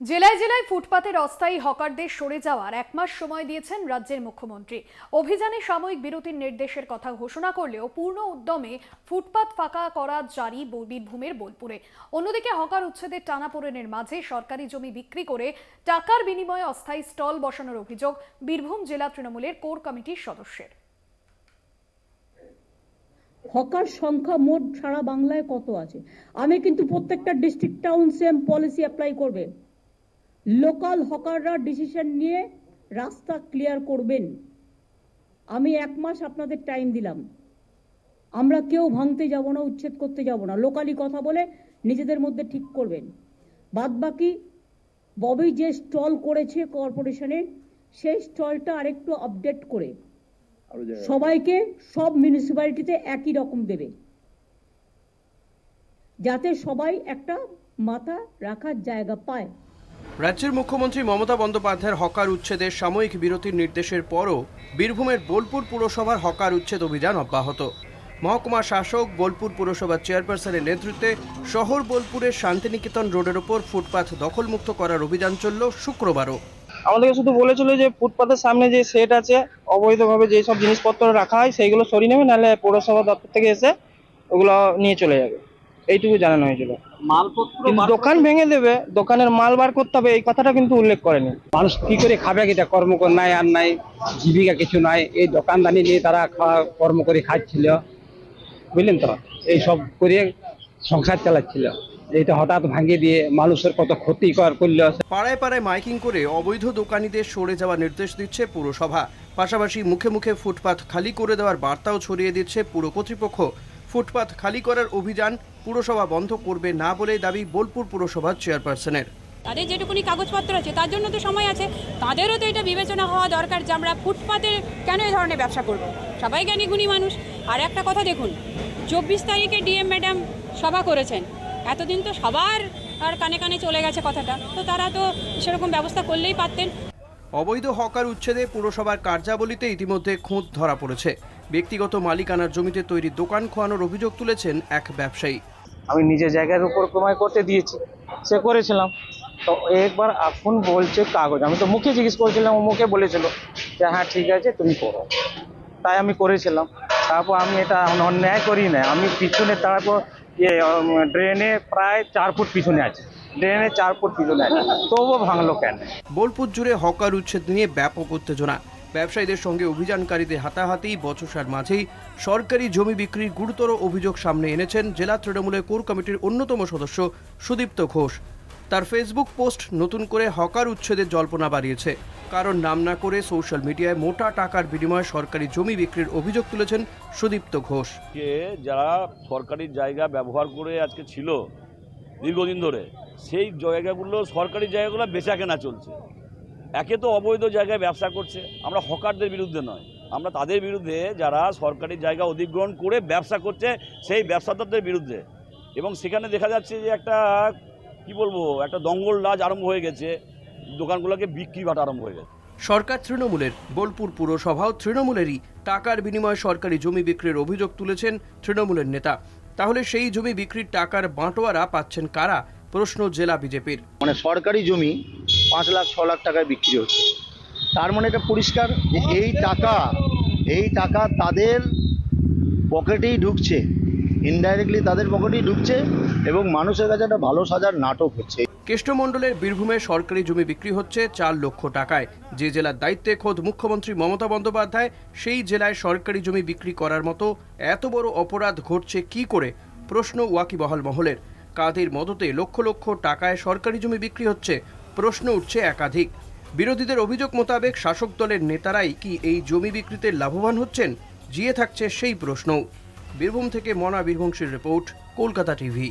জেলায় জেলায় ফুটপাতের অস্থায়ী হকারদের সরে যাওয়ার এক মাস সময় দিয়েছেন রাজ্যের মুখ্যমন্ত্রী। অভিযানে সাময়িক বিরতির নির্দেশের কথা ঘোষণা করলেও পূর্ণ উদ্যমে ফুটপাত ফাঁকা করা জারি বীরভূমের বোলপুরে। অন্যদিকে হকার উচ্ছেদের টানাপোড়েনের মাঝে সরকারি জমি বিক্রি করে টাকার বিনিময়ে অস্থায়ী স্টল বসানোর অভিযোগ বীরভূম জেলা তৃণমূলের কোর কমিটির সদস্যের। হকার সংখ্যা মোট সারা বাংলায় কত আছে? আমি কিন্তু প্রত্যেকটা district town same policy apply করবে। লোকাল হকাররা ডিসিশন নিয়ে রাস্তা ক্লিয়ার করবেন। আমি এক মাস আপনাদের টাইম দিলাম। আমরা কেউ ভাঙতে যাব না, উচ্ছেদ করতে যাব না। লোকালি কথা বলে নিজেদের মধ্যে ঠিক করবেন। বাদ বাকি ববি যে স্টল করেছে কর্পোরেশনে, সেই স্টলটা আরেকটু আপডেট করে সবাইকে সব মিউনিসিপ্যালিটিতে একই রকম দেবে, যাতে সবাই একটা মাথা রাখার জায়গা পায়। রাজ্যের মুখ্যমন্ত্রী মমতা বন্দ্যোপাধ্যায়ের হকার উচ্ছেদের সাময়িক বিরতির নির্দেশের পরও বীরভূমের বোলপুর পুরসভার হকার উচ্ছেদ অভিযান অব্যাহত। মহকুমা শাসক, বোলপুর পুরসভার চেয়ারপারসনের নেতৃত্বে শহর বোলপুরের শান্তিনিকেতন রোডের ওপর ফুটপাথ দখলমুক্ত করার অভিযান চলল শুক্রবারও। আমাদেরকে শুধু বলেছিল যে ফুটপাথের সামনে যে সেট আছে, অবৈধভাবে যে সব জিনিসপত্র রাখা হয় সেইগুলো সরিয়ে নেবে, নাহলে পৌরসভা দপ্তর থেকে এসে ওগুলো নিয়ে চলে যাবে, এইটুকু জানানো হয়েছিল। দোকান ভেঙে দেবে, দোকানের মাল বার করতে হবে, এই কথাটা কিন্তু উল্লেখ করেনি। মানুষ কি করে খাবে? কিটা কর্ম নাই, আর নাই জীবিকা কিছু নাই, এই দোকানদানি নিয়ে তারা কর্ম করে খাচ্ছিল, বুঝলেন তো, এই সব করে সংসার চালাচ্ছিল। এইটা হঠাৎ ভাঙিয়ে দিয়ে মানুষের কত ক্ষতিকর করলো। পাড়ায় পাড়ায় মাইকিং করে অবৈধ দোকানীদের সরে যাওয়ার নির্দেশ দিচ্ছে পুরসভা। পাশাপাশি মুখে মুখে ফুটপাথ খালি করে দেওয়ার বার্তাও ছড়িয়ে দিচ্ছে পুর কর্তৃপক্ষ। ফুটপাথ খালি করার অভিযান পুরসভা বন্ধ করবে না বলে দাবি বোলপুর পুরসভার চেয়ারপারসনের। তাদের যেটুকুনি কাগজপত্র আছে তার জন্য তো সময় আছে, তাদেরও তো এটা বিবেচনা হওয়া দরকার যে আমরা ফুটপাতে কেন এই ধরনের ব্যবসা করব। সবাই জ্ঞানী গুণী মানুষ। আর একটা কথা দেখুন, 24 তারিখে ডিএম ম্যাডাম সভা করেছেন, এতদিন তো সবার আর কানে কানে চলে গেছে কথাটা, তো তারা তো সেরকম ব্যবস্থা করলেই পারতেন। অবৈধ হকার উচ্ছেদে পুরসভার কার্যাবলীতে ইতিমধ্যে খুঁত ধরা পড়েছে। ব্যক্তিগত মালিকানার জমিতে তৈরি দোকান খোয়ানোর অভিযোগ তুলেছেন এক ব্যবসায়ী। আমি নিজের জায়গার উপর প্রমাণ করতে দিয়েছি, সে করেছিলাম, তো একবার এখন বলছে কাগজ। আমি তো মুখে জিজ্ঞেস করেছিলাম, ও মুখে বলেছিল যে হ্যাঁ ঠিক আছে তুমি করো, তাই আমি করেছিলাম। তারপর আমি এটা অন্যায় করি না, আমি পিছনে, তারপর ড্রেনে প্রায় 4 ফুট পিছনে আছে, ড্রেনে 4 ফুট পিছনে আছে, তবুও ভাঙলো কেন? বোলপুর জুড়ে হকার উচ্ছেদ নিয়ে ব্যাপক উত্তেজনা। ব্যবসায়ীদের সঙ্গে অভিযানকারীদের হাতাহাতি বচসার মাঝেই সরকারি জমি বিক্রির গুরুতর অভিযোগ সামনে এনেছেন জেলা তৃণমূলের কোর কমিটির অন্যতম সদস্য সুদীপ্ত ঘোষ। তার ফেসবুক পোস্ট নতুন করে হকার উচ্ছেদের জল্পনা বাড়িয়েছে। কারণ নাম না করে সোশ্যাল মিডিয়ায় মোটা টাকার বিনিময়ে সরকারি জমি বিক্রির অভিযোগ তুলেছেন সুদীপ্ত ঘোষ। যারা সরকারি জায়গা ব্যবহার করে আজকে ছিল দীর্ঘদিন ধরে, সেই জায়গাগুলো, সরকারি জায়গাগুলো বেচা কেনা চলছে। একে তো অবৈধ জায়গায় ব্যবসা করছে। আমরা হকারদের বিরুদ্ধে নয়, আমরা তাদের বিরুদ্ধে যারা সরকারি জায়গা অধিগ্রহণ করে ব্যবসা করছে সেই ব্যবসাদারদের বিরুদ্ধে। এবং সেখানে দেখা যাচ্ছে যে একটা কি বলবো, একটা দঙ্গল রাজ আরম্ভ হয়ে গেছে, দোকানগুলোকে বিক্রি বাটা আরম্ভ হয়ে গেছে। সরকার তৃণমূলের, বোলপুর পুরসভাও তৃণমূলেরই। টাকার বিনিময়ে সরকারি জমি বিক্রির অভিযোগ তুলেছেন তৃণমূলের নেতা। তাহলে সেই জমি বিক্রির টাকার বাঁটোয়ারা পাচ্ছেন কারা? প্রশ্ন জেলা বিজেপির। মানে সরকারি জমি 5 লাখ 6 লাখ টাকায় বিক্রি হচ্ছে, তার মানে এটা পরিষ্কার যে এই টাকা তাদের পকেটেই ঢুকছে, ইনডাইরেক্টলি তাদের পকেটেই ঢুকছে, এবং মানুষের কাছে একটা ভালো সাজার নাটক হচ্ছে। কেষ্টমণ্ডলের বীরভূমে সরকারি জমি বিক্রি হচ্ছে 4 লক্ষ টাকায়। যে জেলার দায়িত্বে খোদ মুখ্যমন্ত্রী মমতা বন্দ্যোপাধ্যায়, সেই জেলায় সরকারি জমি বিক্রি করার মতো এত বড় অপরাধ ঘটছে কি করে? প্রশ্ন ওয়াকিবহাল মহলের। কাদের মদতে লক্ষ লক্ষ টাকায় সরকারি জমি বিক্রি হচ্ছে? প্রশ্ন উঠছে একাধিক। বিরোধীদের অভিযোগ মোতাবেক শাসক দলের নেতারাই কি এই জমি বিক্রিতে লাভবান হচ্ছেন? জিয়ে থাকছে সেই প্রশ্ন। বীরভূম থেকে মনা বীরবংশীর রিপোর্ট, কলকাতা টিভি।